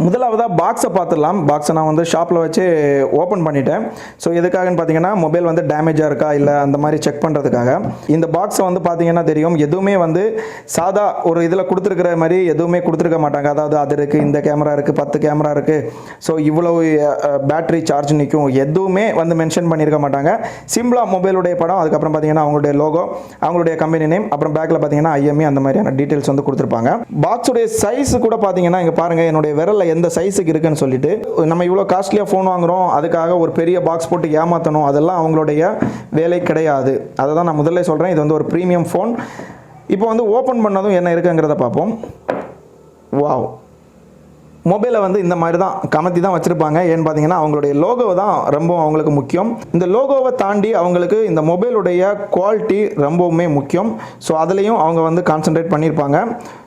முதலாவதாக பாக்ஸை பார்த்துடலாம். பாக்ஸை நான் வந்து ஷாப்பில் வச்சு ஓப்பன் பண்ணிட்டேன். ஸோ எதுக்காகன்னு பார்த்தீங்கன்னா மொபைல் வந்து டேமேஜாக இருக்கா இல்லை அந்த மாதிரி செக் பண்ணுறதுக்காக. இந்த பாக்ஸை வந்து பார்த்தீங்கன்னா தெரியும், எதுவுமே வந்து சாதா ஒரு இதில் கொடுத்துருக்கிற மாதிரி எதுவுமே கொடுத்துருக்க மாட்டாங்க. அதாவது அது இருக்குது, இந்த கேமரா இருக்குது, 10 கேமரா இருக்குது, ஸோ இவ்வளோ பேட்டரி சார்ஜ் நிற்கும், எதுவுமே வந்து மென்ஷன் பண்ணியிருக்க மாட்டாங்க. சிம்பிளாக மொபைலுடைய படம், அதுக்கப்புறம் பார்த்தீங்கன்னா அவங்களுடைய லோகோ, அவங்களுடைய கம்பெனி நேம், அப்புறம் பேக்கில் பார்த்தீங்கன்னா IMEI அந்த மாதிரியான டீட்டெயில்ஸ் வந்து கொடுத்துருப்பாங்க. பாக்ஸுடைய சைஸ் கூட பார்த்தீங்கன்னா இங்கே பாருங்கள், என்னுடைய விரலில் எந்த சைஸுக்கு இருக்குன்னு சொல்லிட்டு. நம்ம இவ்வளோ காஸ்ட்லியாக ஃபோன் வாங்குகிறோம், அதுக்காக ஒரு பெரிய பாக்ஸ் போட்டு ஏமாற்றணும், அதெல்லாம் அவங்களுடைய வேலை கிடையாது. அதை தான் நான் முதல்ல சொல்கிறேன். இது வந்து ஒரு ப்ரீமியம் ஃபோன். இப்போ வந்து ஓப்பன் பண்ணதும் என்ன இருக்குங்கிறத பார்ப்போம். வாவ், மொபைலை வந்து இந்த மாதிரி தான் கமத்தி தான் வச்சுருப்பாங்க. ஏன்னு பார்த்தீங்கன்னா அவங்களுடைய லோகோ தான் ரொம்ப அவங்களுக்கு முக்கியம். இந்த லோகோவை தாண்டி அவங்களுக்கு இந்த மொபைலுடைய குவாலிட்டி ரொம்பவுமே முக்கியம். ஸோ அதுலேயும் அவங்க வந்து கான்சன்ட்ரேட் பண்ணியிருப்பாங்க.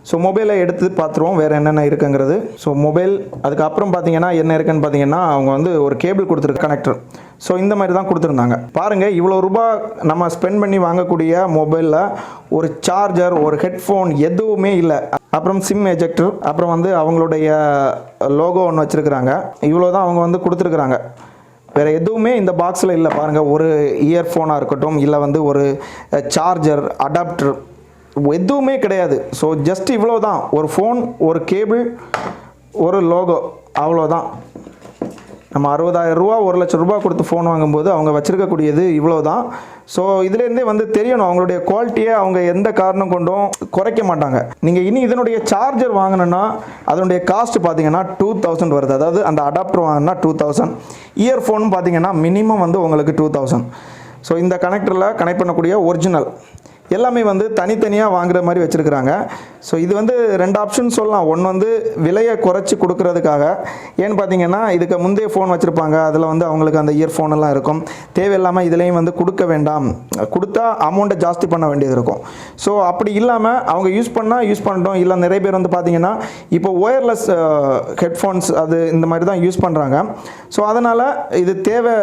ஸோ மொபைலை எடுத்து பார்த்துருவோம் வேறு என்னென்ன இருக்குங்கிறது. ஸோ மொபைல் அதுக்கப்புறம் பார்த்தீங்கன்னா என்ன இருக்குன்னு பார்த்தீங்கன்னா அவங்க வந்து ஒரு கேபிள் கொடுத்துருக்கு, கனெக்டர். ஸோ இந்த மாதிரி தான் கொடுத்துருந்தாங்க. பாருங்கள், இவ்வளோ ரூபாய் நம்ம ஸ்பெண்ட் பண்ணி வாங்கக்கூடிய மொபைலில் ஒரு சார்ஜர், ஒரு ஹெட்ஃபோன் எதுவுமே இல்லை. அப்புறம் சிம் எஜெக்டர், அப்புறம் வந்து அவங்களுடைய லோகோ ஒன்று வச்சுருக்குறாங்க. இவ்வளோ தான் அவங்க வந்து கொடுத்துருக்குறாங்க. வேறு எதுவுமே இந்த பாக்ஸில் இல்லை. பாருங்கள், ஒரு இயர்ஃபோனாக இருக்கட்டும், இல்லை வந்து ஒரு சார்ஜர், அடாப்டர் எதுவுமே கிடையாது. ஸோ ஜஸ்ட் இவ்வளோ தான், ஒரு ஃபோன், ஒரு கேபிள், ஒரு லோகோ, அவ்வளோதான். நம்ம 60,000 ரூபா 1,00,000 ரூபா கொடுத்து ஃபோன் வாங்கும்போது அவங்க வச்சுருக்கக்கூடியது இவ்வளோ தான். ஸோ இதுலேருந்தே வந்து தெரியணும் அவங்களுடைய குவாலிட்டியை அவங்க எந்த காரணம் கொண்டும் குறைக்க மாட்டாங்க. நீங்கள் இனி இதனுடைய சார்ஜர் வாங்கினோன்னா அதனுடைய காஸ்ட் பார்த்தீங்கன்னா 2000 வருது. அதாவது அந்த அடாப்டர் வாங்கினா 2000, இயர்ஃபோன் பார்த்தீங்கன்னா மினிமம் வந்து உங்களுக்கு 2000. ஸோ இந்த கனெக்டரில் கனெக்ட் பண்ணக்கூடிய ஒரிஜினல் எல்லாமே வந்து தனித்தனியாக வாங்குற மாதிரி வச்சுருக்குறாங்க. ஸோ இது வந்து 2 ஆப்ஷன் சொல்லலாம். ஒன்று வந்து விலையை குறைச்சி கொடுக்கறதுக்காக. ஏன்னு பார்த்தீங்கன்னா இதுக்கு முந்தைய ஃபோன் வச்சுருப்பாங்க, அதில் வந்து அவங்களுக்கு அந்த இயர்ஃபோன் எல்லாம் இருக்கும். தேவையில்லாமல் இதுலேயும் வந்து கொடுக்க வேண்டாம், கொடுத்தா அமௌண்ட்டை ஜாஸ்தி பண்ண வேண்டியது இருக்கும். ஸோ அப்படி இல்லாமல் அவங்க யூஸ் பண்ணால் யூஸ் பண்ணிட்டோம். இல்லை நிறைய பேர் வந்து பார்த்தீங்கன்னா இப்போ ஒயர்லெஸ் ஹெட்ஃபோன்ஸ் அது இந்த மாதிரி தான் யூஸ் பண்ணுறாங்க. ஸோ அதனால் இது தேவை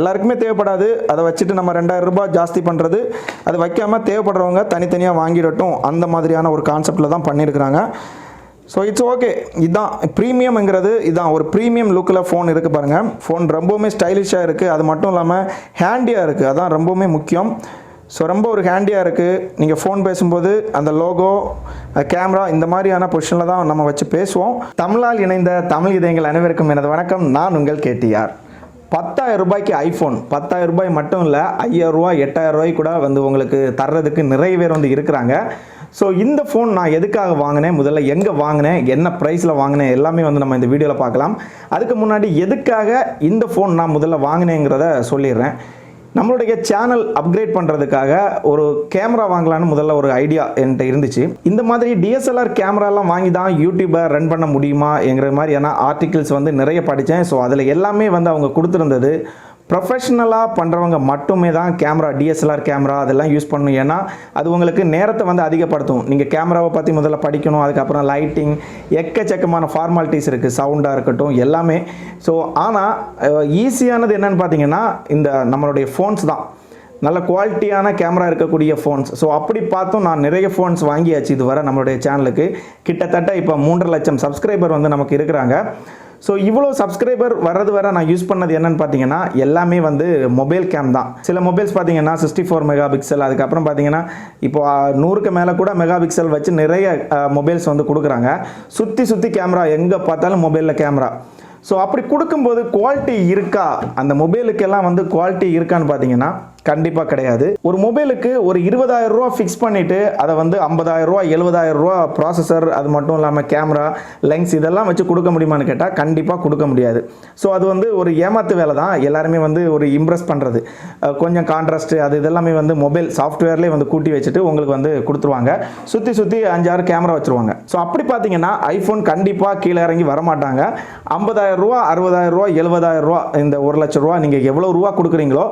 எல்லாருக்குமே தேவைப்படாது. அதை வச்சுட்டு நம்ம 2,000 ரூபாய் ஜாஸ்தி பண்ணுறது, அது வைக்காமல் தேவைப்படுறவங்க தனித்தனியாக வாங்கிடட்டும், அந்த மாதிரியான ஒரு கான்செப்டில் தான் பண்ணியிருக்கிறாங்க. So it's okay. இதுதான் ப்ரீமியம்ங்கிறது. இதுதான் ஒரு ப்ரீமியம் லுக்கில் ஃபோன் இருக்குது பாருங்கள். ஃபோன் ரொம்பவுமே ஸ்டைலிஷாக இருக்குது. அது மட்டும் இல்லாமல் ஹேண்டியாக இருக்குது. அதான் ரொம்பவுமே முக்கியம். ஸோ ரொம்ப ஒரு ஹேண்டியாக இருக்குது. நீங்கள் ஃபோன் பேசும்போது அந்த லோகோ, கேமரா இந்த மாதிரியான பொசிஷனில் தான் நம்ம வச்சு பேசுவோம். தமிழால் இணைந்த தமிழ் இதயங்கள் அனைவருக்கும் எனது வணக்கம். நான் உங்கள் KTR. 10,000 ரூபாய்க்கு ஐஃபோன், 10,000 ரூபாய் மட்டும் இல்லை, 5,000 ரூபா 8,000 ரூபாய் கூட வந்து உங்களுக்கு தர்றதுக்கு நிறைய பேர் வந்து இருக்கிறாங்க. ஸோ இந்த ஃபோன் நான் எதுக்காக வாங்கினேன், முதல்ல எங்கே வாங்கினேன், என்ன ப்ரைஸில் வாங்கினேன், எல்லாமே வந்து நம்ம இந்த வீடியோவில் பார்க்கலாம். அதுக்கு முன்னாடி எதுக்காக இந்த ஃபோன் நான் முதல்ல வாங்கினேங்கிறத சொல்லிடுறேன். நம்மளுடைய சேனல் அப்கிரேட் பண்ணுறதுக்காக ஒரு கேமரா வாங்கலான்னு முதல்ல ஒரு ஐடியா என்கிட்ட இருந்துச்சு. இந்த மாதிரி DSLR கேமராலாம் வாங்கி தான் யூடியூப்பை ரன் பண்ண முடியுமா என்கிற மாதிரியான ஆர்டிகிள்ஸ் வந்து நிறைய படித்தேன். ஸோ அதில் எல்லாமே வந்து அவங்க கொடுத்துருந்தது ப்ரொஃபஷ்னலாக பண்ணுறவங்க மட்டுமே தான் கேமரா, DSLR கேமரா அதெல்லாம் யூஸ் பண்ணணும். ஏன்னா அது உங்களுக்கு நேரத்தை வந்து அதிகப்படுத்தும். நீங்கள் கேமராவை பற்றி முதல்ல படிக்கணும். அதுக்கப்புறம் லைட்டிங், எக்கச்சக்கமான ஃபார்மாலிட்டிஸ் இருக்குது, சவுண்டாக இருக்கட்டும் எல்லாமே. ஸோ ஆனால் ஈஸியானது என்னென்னு பார்த்தீங்கன்னா இந்த நம்மளுடைய ஃபோன்ஸ் தான், நல்ல குவாலிட்டியான கேமரா இருக்கக்கூடிய ஃபோன்ஸ். ஸோ அப்படி பார்த்தும் நான் நிறைய ஃபோன்ஸ் வாங்கியாச்சு இதுவரை நம்மளுடைய சேனலுக்கு. கிட்டத்தட்ட இப்போ 3.5 லட்சம் சப்ஸ்கிரைபர் வந்து நமக்கு இருக்கிறாங்க. ஸோ இவ்வளோ சப்ஸ்கிரைபர் வர்றது வர நான் யூஸ் பண்ணது என்னென்னு பார்த்தீங்கன்னா எல்லாமே வந்து மொபைல் கேம் தான். சில மொபைல்ஸ் பார்த்தீங்கன்னா 64 மெகா பிக்சல், அதுக்கப்புறம் பார்த்தீங்கன்னா இப்போ 100க்கு மேலே கூட மெகா பிக்சல் வச்சு நிறைய மொபைல்ஸ் வந்து கொடுக்குறாங்க. சுற்றி கேமரா, எங்கே பார்த்தாலும் மொபைலில் கேமரா. ஸோ அப்படி கொடுக்கும்போது குவாலிட்டி இருக்கா, அந்த மொபைலுக்கெல்லாம் வந்து குவாலிட்டி இருக்கான்னு பார்த்தீங்கன்னா கண்டிப்பாக கிடையாது. ஒரு மொபைலுக்கு ஒரு 20,000 ரூபா ஃபிக்ஸ் பண்ணிவிட்டு அதை வந்து 50,000 ரூபா 70,000 ரூபா ப்ராசஸர், அது மட்டும் இல்லாமல் கேமரா, லென்ஸ் இதெல்லாம் வச்சு கொடுக்க முடியுமான்னு கேட்டால் கண்டிப்பாக கொடுக்க முடியாது. ஸோ அது வந்து ஒரு ஏமாத்து வேலை தான். எல்லாருமே வந்து ஒரு இம்ப்ரெஸ் பண்ணுறது, கொஞ்சம் கான்ட்ராஸ்ட்டு அது இதெல்லாமே வந்து மொபைல் சாஃப்ட்வேர்லேயே வந்து கூட்டி வச்சுட்டு உங்களுக்கு வந்து கொடுத்துருவாங்க. சுற்றி 5-6 கேமரா வச்சுருவாங்க. ஸோ அப்படி பார்த்தீங்கன்னா ஐஃபோன் கண்டிப்பாக கீழே இறங்கி வரமாட்டாங்க. 50,000 ரூபா 60,000 ரூபா 70,000 ரூபா இந்த 1,00,000 ரூபா நீங்கள் எவ்வளோ ரூபா கொடுக்குறீங்களோ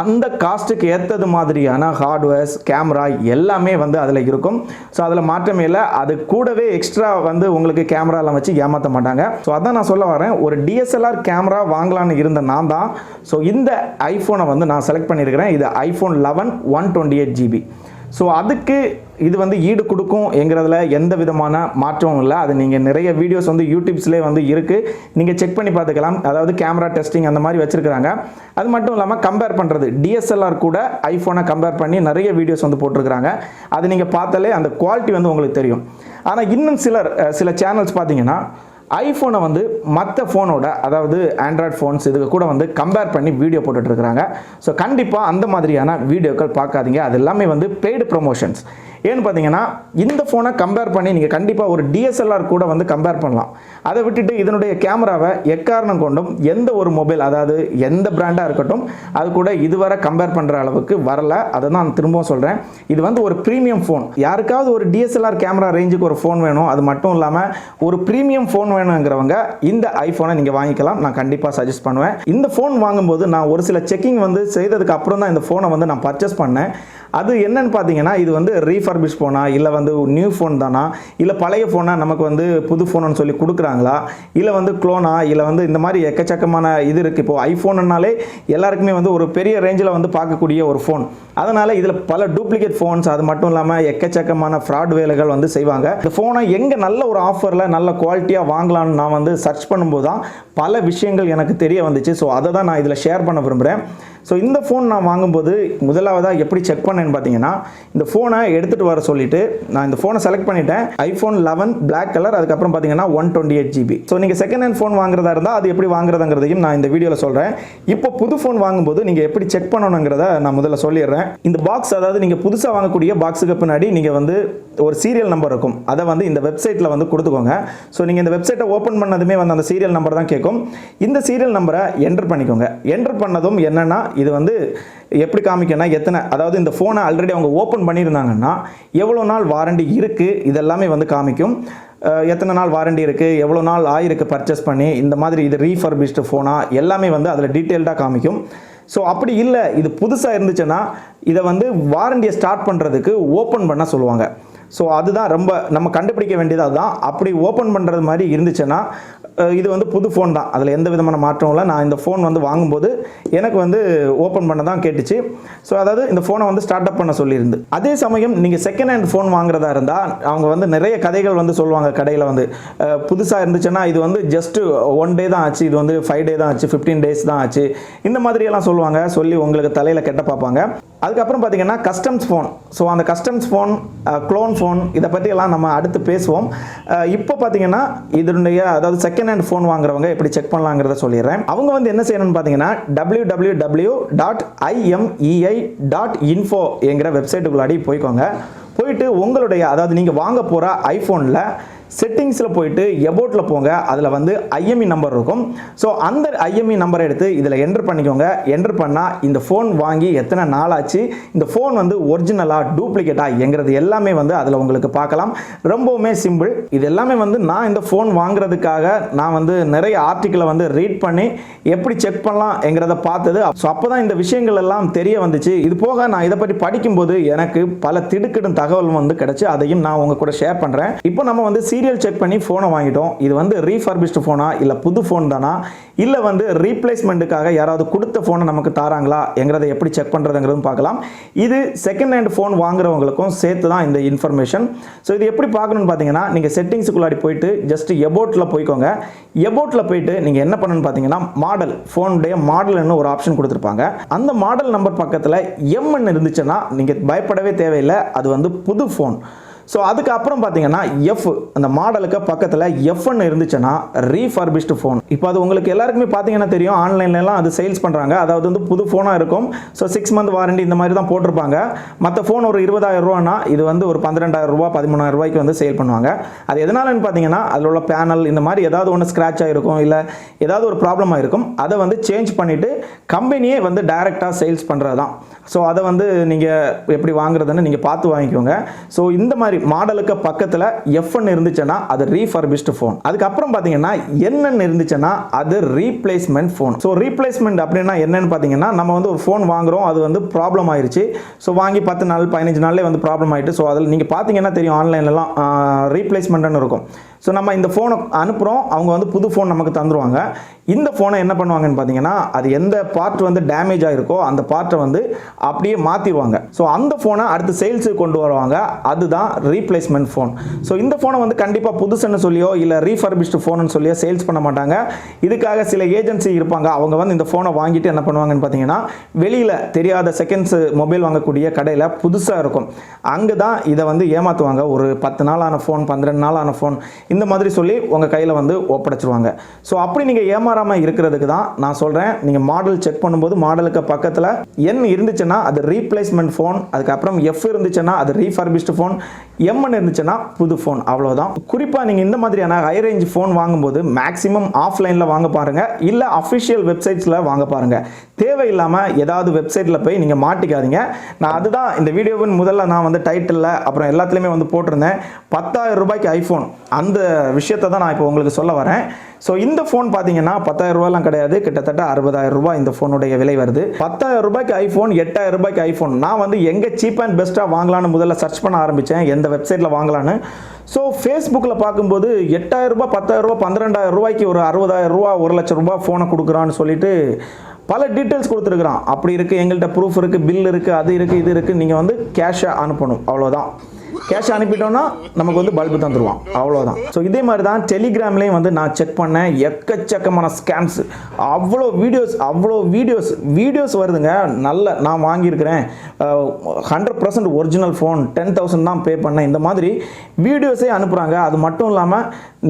அந்த காஸ்ட்டுக்கு ஏற்றது மாதிரியான ஹார்ட்வேர்ஸ், கேமரா எல்லாமே வந்து அதில் இருக்கும். ஸோ அதில் மாற்றமே இல்லை. அது கூடவே எக்ஸ்ட்ரா வந்து உங்களுக்கு கேமராலாம் வச்சு ஏமாற்ற மாட்டாங்க. ஸோ அதான் நான் சொல்ல வரேன். ஒரு DSLR கேமரா வாங்கலான்னு இருந்த நான் தான் ஸோ இந்த ஐஃபோனை வந்து நான் செலக்ட் பண்ணியிருக்கிறேன். இது iPhone 11 128GB. ஸோ அதுக்கு இது வந்து ஈடு கொடுக்கும் என்கிறதுல எந்த விதமான மாற்றமும் இல்லை. அது நீங்கள் நிறைய வீடியோஸ் வந்து யூடியூப்ஸ்லேயே வந்து இருக்குது, நீங்கள் செக் பண்ணி பார்த்துக்கலாம். அதாவது கேமரா டெஸ்டிங் அந்த மாதிரி வச்சுருக்காங்க. அது மட்டும் இல்லாமல் கம்பேர் பண்ணுறது டிஎஸ்எல்ஆர் கூட ஐஃபோனை கம்பேர் பண்ணி நிறைய வீடியோஸ் வந்து போட்டிருக்கிறாங்க. அது நீங்கள் பார்த்தாலே அந்த குவாலிட்டி வந்து உங்களுக்கு தெரியும். ஆனால் இன்னும் சில சேனல்ஸ் பார்த்தீங்கன்னா ஐஃபோனை வந்து மற்ற ஃபோனோட, அதாவது ஆண்ட்ராய்ட் ஃபோன்ஸ் இதுக்கு கூட வந்து கம்பேர் பண்ணி வீடியோ போட்டுட்ருக்குறாங்க. ஸோ கண்டிப்பாக அந்த மாதிரியான வீடியோக்கள் பார்க்காதீங்க. அது எல்லாமே வந்து பெய்டு ப்ரொமோஷன்ஸ். ஏன்னு பார்த்தீங்கன்னா இந்த ஃபோனை கம்பேர் பண்ணி நீங்கள் கண்டிப்பாக ஒரு டிஎஸ்எல்ஆர் கூட வந்து கம்பேர் பண்ணலாம். அதை விட்டுட்டு இதனுடைய கேமராவை எக்காரணம் கொண்டும் எந்த ஒரு மொபைல், அதாவது எந்த பிராண்டாக இருக்கட்டும், அது கூட இதுவரை கம்பேர் பண்ணுற அளவுக்கு வரல. அதை தான் நான் திரும்பவும் சொல்கிறேன். இது வந்து ஒரு ப்ரீமியம் ஃபோன். யாருக்காவது ஒரு டிஎஸ்எல்ஆர் கேமரா ரேஞ்சுக்கு ஒரு ஃபோன் வேணும், அது மட்டும் இல்லாமல் ஒரு ப்ரீமியம் ஃபோன் வேணுங்கிறவங்க இந்த ஐஃபோனை நீங்கள் வாங்கிக்கலாம். நான் கண்டிப்பாக சஜஸ்ட் பண்ணுவேன். இந்த ஃபோன் வாங்கும்போது நான் ஒரு சில செக்கிங் வந்து செய்ததுக்கு அப்புறம் தான் இந்த ஃபோனை வந்து நான் பர்ச்சேஸ் பண்ணேன். அது என்னன்னு பார்த்தீங்கன்னா, இது வந்து ரீஃபர்பிஷ் ஃபோனா, இல்லை வந்து நியூ ஃபோன் தானா, இல்லை பழைய ஃபோனா நமக்கு வந்து புது ஃபோனுன்னு சொல்லி கொடுக்குறாங்களா, இல்லை வந்து க்ளோனா, இல்லை வந்து இந்த மாதிரி எக்கச்சக்கமான இது இருக்குது. இப்போது ஐஃபோனுனாலே எல்லாருக்குமே வந்து ஒரு பெரிய ரேஞ்சில் வந்து பார்க்கக்கூடிய ஒரு ஃபோன். அதனால் இதில் பல டூப்ளிகேட் ஃபோன்ஸ், அது மட்டும் இல்லாமல் எக்கச்சக்கமான ஃப்ராட் வேலைகள் வந்து செய்வாங்க. இந்த ஃபோனை எங்கே நல்ல ஒரு ஆஃபரில் நல்ல குவாலிட்டியாக வாங்கலான்னு நான் வந்து சர்ச் பண்ணும்போது தான் பல விஷயங்கள் எனக்கு தெரிய வந்துச்சு. ஸோ அதை தான் நான் இதில் ஷேர் பண்ண விரும்புகிறேன். ஸோ இந்த ஃபோன் நான் வாங்கும்போது முதலாவதாக எப்படி செக் பண்ணேன்னு பார்த்தீங்கன்னா, இந்த ஃபோனை எடுத்துகிட்டு வர சொல்லிவிட்டு நான் இந்த ஃபோனை செலக்ட் பண்ணிட்டேன். ஐஃபோன் 11 பிளாக் கலர், அதுக்கப்புறம் பார்த்தீங்கன்னா 128 GB. ஸோ நீங்கள் செகண்ட் ஹேண்ட் ஃபோன் வாங்குறதா இருந்தால் அது எப்படி வாங்குறதுங்கிறதையும் நான் இந்த வீடியோவில் சொல்கிறேன். இப்போ புது ஃபோன் வாங்கும்போது நீங்கள் எப்படி செக் பண்ணணுங்கிறத நான் முதல்ல சொல்லிடுறேன். இந்த பாக்ஸ், அதாவது நீங்கள் புதுசாக வாங்கக்கூடிய பாக்ஸுக்கு பின்னாடி நீங்கள் வந்து ஒரு சீரியல் நம்பர் இருக்கும். அதை வந்து இந்த வெப்சைட்டில் வந்து கொடுத்துக்கோங்க. ஸோ நீங்கள் இந்த வெப்சைட்டை ஓப்பன் பண்ணதுமே வந்து அந்த சீரியல் நம்பர் தான் கேட்கும். இந்த சீரியல் நம்பரை என்டர் பண்ணிக்கோங்க. என்டர் பண்ணதும் என்னென்னா, இது வந்து எப்படி காமிக்கனா எத்தனை, அதாவது இந்த ஃபோனை ஆல்ரெடி அவங்க ஓப்பன் பண்ணியிருந்தாங்கன்னா எவ்வளோ நாள் வாரண்டி இருக்குது இதெல்லாமே வந்து காமிக்கும். எத்தனை நாள் வாரண்டி இருக்குது, எவ்வளோ நாள் ஆயிருக்கு பர்ச்சேஸ் பண்ணி, இந்த மாதிரி இது ரீஃபர்பிஷ்டு ஃபோனா எல்லாமே வந்து அதில் டீட்டெயில்டாக காமிக்கும். ஸோ அப்படி இல்லை, இது புதுசாக இருந்துச்சுன்னா இதை வந்து வாரண்டியை ஸ்டார்ட் பண்ணுறதுக்கு ஓப்பன் பண்ண சொல்லுவாங்க. ஸோ அதுதான் ரொம்ப நம்ம கண்டுபிடிக்க வேண்டியது. அதுதான் அப்படி ஓப்பன் பண்ணுறது மாதிரி இருந்துச்சுன்னா இது வந்து புது ஃபோன் தான், அதில் எந்த விதமான மாற்றமும் இல்லை. நான் இந்த ஃபோன் வந்து வாங்கும்போது எனக்கு வந்து ஓப்பன் பண்ண தான் கேட்டுச்சு. ஸோ அதாவது இந்த ஃபோனை வந்து ஸ்டார்ட் அப் பண்ண சொல்லியிருந்து. அதே சமயம் நீங்கள் செகண்ட் ஹேண்ட் ஃபோன் வாங்குறதா இருந்தால் அவங்க வந்து நிறைய கதைகள் வந்து சொல்லுவாங்க. கடையில் வந்து புதுசாக இருந்துச்சுன்னா இது வந்து ஜஸ்ட்டு 1 day தான் ஆச்சு, இது வந்து 5 days தான் ஆச்சு, 15 days தான் ஆச்சு, இந்த மாதிரியெல்லாம் சொல்லுவாங்க. சொல்லி உங்களுக்கு தலையில் கெட்ட பார்ப்பாங்க. அதுக்கப்புறம் பார்த்தீங்கன்னா கஸ்டம்ஸ் ஃபோன். ஸோ அந்த கஸ்டம்ஸ் ஃபோன், க்ளோன் ஃபோன், இதை பற்றியெல்லாம் நம்ம அடுத்து பேசுவோம். இப்போ பார்த்தீங்கன்னா இதனுடைய, அதாவது செகண்ட் ஹேண்ட் ஃபோன் வாங்குறவங்க எப்படி செக் பண்ணலாங்கிறத சொல்லிடுறேன். அவங்க வந்து என்ன செய்யணும்னு பார்த்தீங்கன்னா www.imei.info என்கிற வெப்சைட்டுக்குள்ளாடி போய்க்கோங்க. போயிட்டு உங்களுடைய, அதாவது நீங்கள் வாங்க போகிற ஐஃபோனில் செட்டிங்ஸில் போயிட்டு எபோட்டில் போங்க. அதில் வந்து ஐஎம்இ நம்பர் இருக்கும். ஸோ அந்த ஐஎம்இ நம்பரை எடுத்து இதில் என்டர் பண்ணிக்கோங்க. என்டர் பண்ணால் இந்த ஃபோன் வாங்கி எத்தனை நாள் ஆச்சு, இந்த ஃபோன் வந்து ஒரிஜினலாக டூப்ளிகேட்டாக என்கிறது எல்லாமே வந்து அதில் உங்களுக்கு பார்க்கலாம். ரொம்பவுமே சிம்பிள். இது எல்லாமே வந்து நான் இந்த ஃபோன் வாங்குறதுக்காக நான் வந்து நிறைய ஆர்டிக்கிளை வந்து ரீட் பண்ணி எப்படி செக் பண்ணலாம் என்கிறத பார்த்தது. ஸோ அப்போ தான் இந்த விஷயங்கள் எல்லாம் தெரிய வந்துச்சு. இது போக நான் இதை பற்றி படிக்கும்போது எனக்கு பல திடுக்கிடும் தகவல் வந்து கிடைச்சி, அதையும் நான் உங்க கூட ஷேர் பண்ணுறேன். இப்போ நம்ம வந்து சீரியல் செக் பண்ணி ஃபோனை வாங்கிட்டோம். இது வந்து ரீஃபர்பிஷ்டு ஃபோனா, இல்லை புது ஃபோன் தானா, இல்லை வந்து ரீப்ளேஸ்மெண்ட்டுக்காக யாராவது கொடுத்த ஃபோனை நமக்கு தாராங்களா என்கிறத எப்படி செக் பண்ணுறதுங்கிறதும் பார்க்கலாம். இது செகண்ட் ஹேண்ட் ஃபோன் வாங்குறவங்களுக்கும் சேர்த்து தான் இந்த இன்ஃபர்மேஷன். ஸோ இது எப்படி பார்க்கணும்னு பார்த்தீங்கன்னா, நீங்கள் செட்டிங்ஸுக்குள்ளாடி போயிட்டு ஜஸ்ட் எபோட்டில் போய்க்கோங்க. எபோட்டில் போயிட்டு நீங்கள் என்ன பண்ணணும்னு பார்த்தீங்கன்னா, மாடல், ஃபோனுடைய மாடல்னு ஒரு ஆப்ஷன் கொடுத்துருப்பாங்க. அந்த மாடல் நம்பர் பக்கத்தில் எம்என் இருந்துச்சுன்னா நீங்கள் பயப்படவே தேவையில்லை, அது வந்து புது ஃபோன். ஸோ அதுக்கப்புறம் பார்த்தீங்கன்னா எஃப், அந்த மாடலுக்கு பக்கத்தில் எஃப்னு இருந்துச்சுன்னா ரீஃபர்பிஷ்டு ஃபோன். இப்போ அது உங்களுக்கு எல்லாருக்குமே பார்த்தீங்கன்னா தெரியும், ஆன்லைன்லலாம் அது சேல்ஸ் பண்ணுறாங்க. அதாவது வந்து புது ஃபோனாக இருக்கும். ஸோ 6 month வாரண்டி இந்த மாதிரி தான் போட்டிருப்பாங்க. மற்ற ஃபோன் ஒரு 20,000 ரூபானா இது வந்து ஒரு 12,000 ரூபா 13,000 ரூபாய்க்கு வந்து சேல் பண்ணுவாங்க. அது எதனாலன்னு பார்த்தீங்கன்னா, அதில் உள்ள பேனல் இந்த மாதிரி ஏதாவது ஒன்று ஸ்க்ராட்ச் ஆகிருக்கும், இல்லை ஏதாவது ஒரு ப்ராப்ளம் ஆகிருக்கும். அதை வந்து சேஞ்ச் பண்ணிவிட்டு கம்பெனியே வந்து டைரெக்டாக சேல்ஸ் பண்ணுறது தான். ஸோ அதை வந்து நீங்கள் எப்படி வாங்குறதுன்னு நீங்கள் பார்த்து வாங்கிக்கோங்க. ஸோ இந்த மாதிரி மாடலுக்கு பக்கத்தில் எஃப்என் இருந்துச்சுன்னா அது ரீஃபர்பிஷ்டு ஃபோன். அதுக்கப்புறம் பார்த்தீங்கன்னா என்னென்னு இருந்துச்சுன்னா அது ரீப்ளேஸ்மெண்ட் ஃபோன். ஸோ ரீப்ளேஸ்மெண்ட் அப்படின்னா என்னன்னு பார்த்தீங்கன்னா, நம்ம வந்து ஒரு ஃபோன் வாங்குறோம், அது வந்து ப்ராப்ளம் ஆயிடுச்சு. ஸோ வாங்கி 10 நாள் 15 நாள்லேயே வந்து ப்ராப்ளம் ஆகிட்டு. ஸோ அதில் நீங்கள் பார்த்தீங்கன்னா தெரியும், ஆன்லைன்லலாம் ரீப்ளேஸ்மெண்ட்னு இருக்கும். ஸோ நம்ம இந்த ஃபோனை அனுப்புகிறோம், அவங்க வந்து புது ஃபோன் நமக்கு தந்துடுவாங்க. இந்த ஃபோனை என்ன பண்ணுவாங்கன்னு பார்த்தீங்கன்னா, அது எந்த பார்ட் வந்து டேமேஜ் ஆகிருக்கோ அந்த பார்ட்டை வந்து அப்படியே மாற்றிடுவாங்க. ஸோ அந்த ஃபோனை அடுத்து சேல்ஸுக்கு கொண்டு வருவாங்க. அதுதான் ரீப்ளேஸ்மெண்ட் ஃபோன். ஸோ இந்த ஃபோனை வந்து கண்டிப்பாக புதுசுன்னு சொல்லியோ இல்லை ரீஃபர்பிஷ்டு ஃபோனுன்னு சொல்லியோ சேல்ஸ் பண்ண மாட்டாங்க. இதுக்காக சில ஏஜென்சி இருப்பாங்க. அவங்க வந்து இந்த ஃபோனை வாங்கிட்டு என்ன பண்ணுவாங்கன்னு பார்த்தீங்கன்னா, வெளியில் தெரியாத செகண்ட்ஸ் மொபைல் வாங்கக்கூடிய கடையில் புதுசாக இருக்கும், அங்கே தான் இதை வந்து ஏமாற்றுவாங்க. ஒரு 10 நாளான ஃபோன், 12 நாளான ஃபோன், இந்த மாதிரி சொல்லி உங்கள் கையில் வந்து ஒப்படைச்சிருவாங்க. ஸோ அப்படி நீங்கள் ஏமாறாமல் இருக்கிறதுக்கு தான் நான் சொல்கிறேன், நீங்கள் மாடல் செக் பண்ணும்போது மாடலுக்கு பக்கத்தில் என் இருந்துச்சுன்னா அது ரீப்ளேஸ்மெண்ட் ஃபோன், அதுக்கப்புறம் எஃப் இருந்துச்சுன்னா அது ரீஃபர்பிஷ்டு ஃபோன், எம்என் இருந்துச்சுன்னா புது ஃபோன், அவ்வளோதான். குறிப்பாக நீங்கள் இந்த மாதிரியான ஹை ரேஞ்ச் ஃபோன் வாங்கும்போது மேக்ஸிமம் ஆஃப்லைனில் வாங்க பாருங்கள், இல்லை அஃபிஷியல் வெப்சைட்ஸில் வாங்க பாருங்கள். தேவையில்லாமல் ஏதாவது வெப்சைட்டில் போய் நீங்கள் மாட்டிக்காதீங்க. நான் அதுதான் இந்த வீடியோவின் முதல்ல நான் வந்து டைட்டிலில் அப்புறம் எல்லாத்துலேயுமே வந்து போட்டிருந்தேன், 10,000 ரூபாய்க்கு ஐஃபோன். அந்த விஷயத்தை தான் நான் இப்போ உங்களுக்கு சொல்ல வரேன். ஸோ இந்த ஃபோன் பார்த்தீங்கன்னா 10,000 ரூபாய்லாம் கிடையாது, கிட்டத்தட்ட 60,000 ரூபாய் இந்த ஃபோனுடைய விலை வருது. 10,000 ரூபாய்க்கு ஐஃபோன், 8,000 ரூபாய்க்கு ஐஃபோன். நான் வந்து எங்கே சீப் அண்ட் பெஸ்ட்டாக வாங்கலான்னு முதல்ல சர்ச் பண்ண ஆரம்பித்தேன், எந்த வெப்சைட்டில் வாங்கலான்னு. ஸோ ஃபேஸ்புக்கில் பார்க்கும்போது 8,000 ரூபாய், 10,000 ரூபாய், 12,000 ரூபாய்க்கு ஒரு 60,000 ரூபா, 1 லட்சம் ரூபாய் ஃபோனை கொடுக்குறான்னு சொல்லிட்டு பல டீட்டெயில்ஸ் கொடுத்துருக்குறான். அப்படி இருக்குது, எங்கள்கிட்ட ப்ரூஃப் இருக்குது, பில் இருக்குது, அது இருக்குது, இது இருக்குது. நீங்கள் வந்து கேஷை அனுப்பணும், அவ்வளோதான். கேஷ் அனுப்பிட்டோன்னா நமக்கு வந்து பல்பு தந்துடுவான், அவ்வளோதான். ஸோ இதே மாதிரி தான் டெலிகிராம்லேயும் வந்து நான் செக் பண்ணேன், எக்கச்சக்கமான ஸ்கேம்ஸ், அவ்வளோ வீடியோஸ் வருதுங்க. நல்ல நான் வாங்கியிருக்கிறேன் 100% ஒரிஜினல் ஃபோன், 10,000 தான் பே பண்ணேன், இந்த மாதிரி வீடியோஸே அனுப்புகிறாங்க. அது மட்டும் இல்லாமல்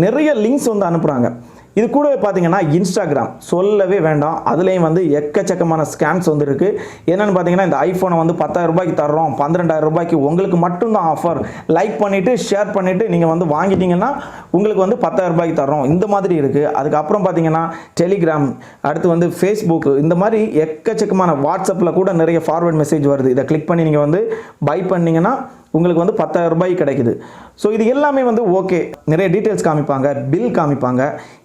நிறைய லிங்க்ஸ் வந்து அனுப்புகிறாங்க. இது கூட பார்த்தீங்கன்னா இன்ஸ்டாகிராம் சொல்லவே வேண்டாம், அதுலேயும் வந்து எக்கச்சக்கமான ஸ்கேம்ஸ் வந்து இருக்குது. என்னென்னு பார்த்தீங்கன்னா, இந்த ஐஃபோனை வந்து 10,000 ரூபாய்க்கு தர்றோம், 12,000 ரூபாய்க்கு உங்களுக்கு மட்டும்தான் ஆஃபர், லைக் பண்ணிவிட்டு ஷேர் பண்ணிவிட்டு நீங்கள் வந்து வாங்கிட்டீங்கன்னா உங்களுக்கு வந்து 10,000 ரூபாய்க்கு தர்றோம், இந்த மாதிரி இருக்குது. அதுக்கப்புறம் பார்த்தீங்கன்னா டெலிகிராம், அடுத்து வந்து ஃபேஸ்புக், இந்த மாதிரி எக்கச்சக்கமான வாட்ஸ்அப்பில் கூட நிறைய ஃபார்வர்ட் மெசேஜ் வருது. இதை கிளிக் பண்ணி நீங்கள் வந்து பை பண்ணிங்கன்னா உங்களுக்கு வந்து 10,000 ரூபாய் கிடைக்குது. ஸோ இது எல்லாமே வந்து ஓகே, நிறைய டீட்டெயில்ஸ் காமிப்பாங்க, பில் காமிப்பாங்க,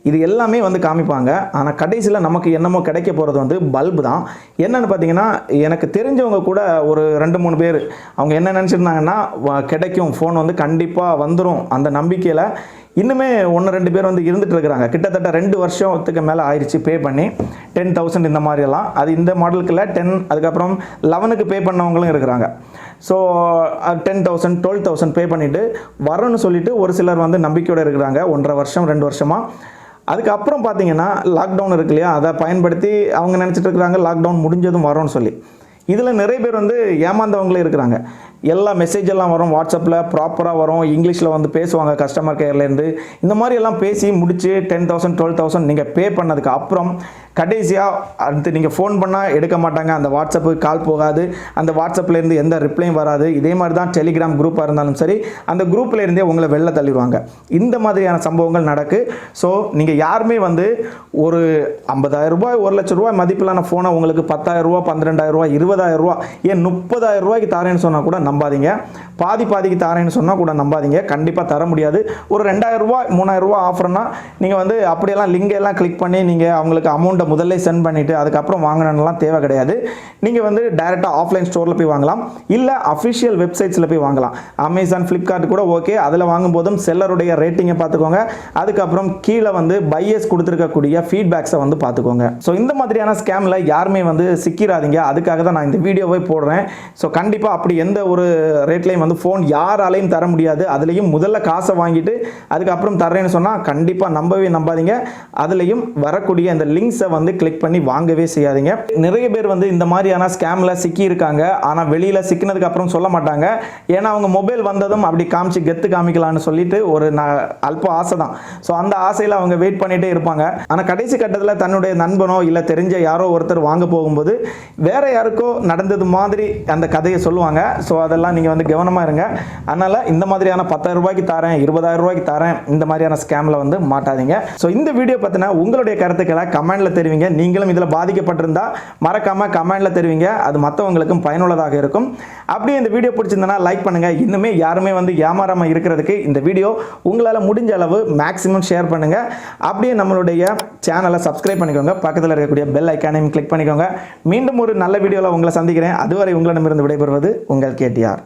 இது எல்லாமே வந்து காமிப்பாங்க. ஆனால் கடைசியில் நமக்கு என்னமோ கிடைக்க போகிறது வந்து பல்பு தான். என்னென்னு பார்த்தீங்கன்னா, எனக்கு தெரிஞ்சவங்க கூட ஒரு 2-3 பேர் அவங்க என்ன நினச்சிருந்தாங்கன்னா, கிடைக்கும் ஃபோன் வந்து கண்டிப்பாக வந்துடும் அந்த நம்பிக்கையில் இன்னுமே 1-2 பேர் வந்து இருந்துகிட்டு இருக்கிறாங்க. கிட்டத்தட்ட 2 வருஷத்துக்கு மேலே ஆயிடுச்சு பே பண்ணி 10,000 இந்த மாதிரியெல்லாம். அது இந்த மாடலுக்குள்ள 10, அதுக்கப்புறம் 11க்கு பே பண்ணவங்களும் இருக்கிறாங்க. ஸோ 10,000 12,000 பே பண்ணிவிட்டு வரணும்னு சொல்லிட்டு ஒரு சிலர் வந்து நம்பிக்கையோடு இருக்கிறாங்க 1.5 வருஷம் 2 வருஷமாக. அதுக்கப்புறம் பார்த்தீங்கன்னா லாக்டவுன் இருக்கு இல்லையா, அதை பயன்படுத்தி அவங்க நினச்சிட்டு இருக்கிறாங்க லாக்டவுன் முடிஞ்சதும் வரோன்னு சொல்லி. இதில் நிறைய பேர் வந்து ஏமாந்தவங்களே இருக்கிறாங்க. எல்லா மெசேஜ் எல்லாம் வரும், வாட்ஸ்அப்பில் ப்ராப்பராக வரும், இங்கிலீஷில் வந்து பேசுவாங்க கஸ்டமர் கேர்லேருந்து. இந்த மாதிரி எல்லாம் பேசி முடித்து 10,000 12,000 நீங்கள் பே பண்ணதுக்கு அப்புறம் கடைசியாக அடுத்து நீங்கள் ஃபோன் பண்ணால் எடுக்க மாட்டாங்க, அந்த வாட்ஸ்அப்புக்கு கால் போகாது, அந்த வாட்ஸ்அப்லேருந்து எந்த ரிப்ளையும் வராது. இதே மாதிரி தான் டெலிகிராம் குரூப்பாக இருந்தாலும் சரி, அந்த குரூப்லேருந்தே உங்களை வெளில தள்ளிடுவாங்க. இந்த மாதிரியான சம்பவங்கள் நடக்கு. ஸோ நீங்கள் யாருமே வந்து ஒரு 50,000 ரூபாய், 1 லட்சம் ரூபாய் மதிப்பிலான ஃபோனை உங்களுக்கு 10,000 ரூபா, 12,000 ரூபா, 20,000 ரூபா, ஏன் 30,000 ரூபாய்க்கு தாரேன்னு சொன்னால் கூட நம்பாதீங்க. பாதிக்கு தாரேன்னு சொன்னால் கூட நம்பாதீங்க, கண்டிப்பாக தர முடியாது. ஒரு 2,000 ரூபாய் 3,000 ரூபா ஆஃபர்னா நீங்கள் வந்து அப்படியெல்லாம் லிங்கெல்லாம் கிளிக் பண்ணி நீங்கள் அவங்களுக்கு அமௌண்ட்டை முதல்ல சென்ட் பண்ணிவிட்டு அதுக்கப்புறம் வாங்கணும்லாம் தேவை கிடையாது. நீங்கள் வந்து டைரெக்டாக ஆஃப்லைன் ஸ்டோரில் போய் வாங்கலாம், இல்லை அஃபிஷியல் வெப்சைட்ஸில் போய் வாங்கலாம். அமேசான், ஃப்ளிப்கார்ட் கூட ஓகே. அதில் வாங்கும்போதும் செல்லருடைய ரேட்டிங்கை பார்த்துக்கோங்க, அதுக்கப்புறம் கீழே வந்து பையர்ஸ் கொடுத்துருக்கக்கூடிய ஃபீட்பேக்ஸை வந்து பார்த்துக்கோங்க. ஸோ இந்த மாதிரியான ஸ்கேமில் யாருமே வந்து சிக்கிறாதீங்க. அதுக்காக தான் நான் இந்த வீடியோவை போடுறேன். ஸோ கண்டிப்பாக அப்படி எந்த ஒரு ரேட்லையும் வந்து ஃபோன் யாராலையும் தர முடியாது. அதுலேயும் முதல்ல காசை வாங்கிட்டு அதுக்கப்புறம் தர்றேன்னு சொன்னால் கண்டிப்பாக நம்பாதீங்க. அதுலேயும் வரக்கூடிய இந்த லிங்க்ஸை வந்து கிளிக் பண்ணி வாங்கவே செய்யாதீங்க. நிறைய பேர் வந்து இந்த மாதிரியான ஸ்கேமில் சிக்கி இருக்காங்க. ஆனால் வெளியில் சிக்கினதுக்கு அப்புறம் சொல்ல மாட்டாங்க. ஏன்னா அவங்க மொபைல் வந்ததும் அப்படி காமிச்சு கெத்து காமிக்கலான்னு சொல்லிட்டு ஒரு அல்ப ஆசை தான். ஸோ அந்த ஆசையில் அவங்க வெயிட் பண்ணிகிட்டே இருப்பாங்க. ஆனால் கடைசி கட்டத்தில் தன்னுடைய நண்பனோ இல்லை தெரிஞ்ச யாரோ ஒருத்தர் வாங்க போகும்போது வேற யாருக்கோ நடந்தது மாதிரி அந்த கதையை சொல்லுவாங்க. ஸோ அதெல்லாம் நீங்கள் வந்து கவனமாக இருங்க. அதனால் இந்த மாதிரியான 10,000 ரூபாய்க்கு தரேன், 20,000 ரூபாய்க்கு தரேன், இந்த மாதிரியான ஸ்கேமில் வந்து மாட்டாதீங்க. ஸோ இந்த வீடியோ பற்றின உங்களுடைய கருத்துக்களை கமெண்டில் தெரிவிங்க. நீங்களும் இதில் பாதிக்கப்பட்டிருந்தால் மறக்காமல் கமெண்டில் தெரிவிங்க. அது மற்றவங்களுக்கும் பயனுள்ளதாக இருக்கும். அப்படியே இந்த வீடியோ பிடிச்சிருந்தனா லைக் பண்ணுங்கள். இன்னுமே யாருமே வந்து ஏமாறாமல் இருக்கிறதுக்கு இந்த வீடியோ உங்களால் முடிஞ்ச அளவு மேக்ஸிமம் ஷேர் பண்ணுங்கள். அப்படியே நம்மளுடைய சேனலை சப்ஸ்கிரைப் பண்ணிக்கோங்க. பக்கத்தில் இருக்கக்கூடிய பெல் ஐக்கானையும் கிளிக் பண்ணிக்கோங்க. மீண்டும் ஒரு நல்ல வீடியோவில் உங்களை சந்திக்கிறேன். அதுவரை உங்களிடமிருந்து விடைபெறுவது உங்கள் KTR.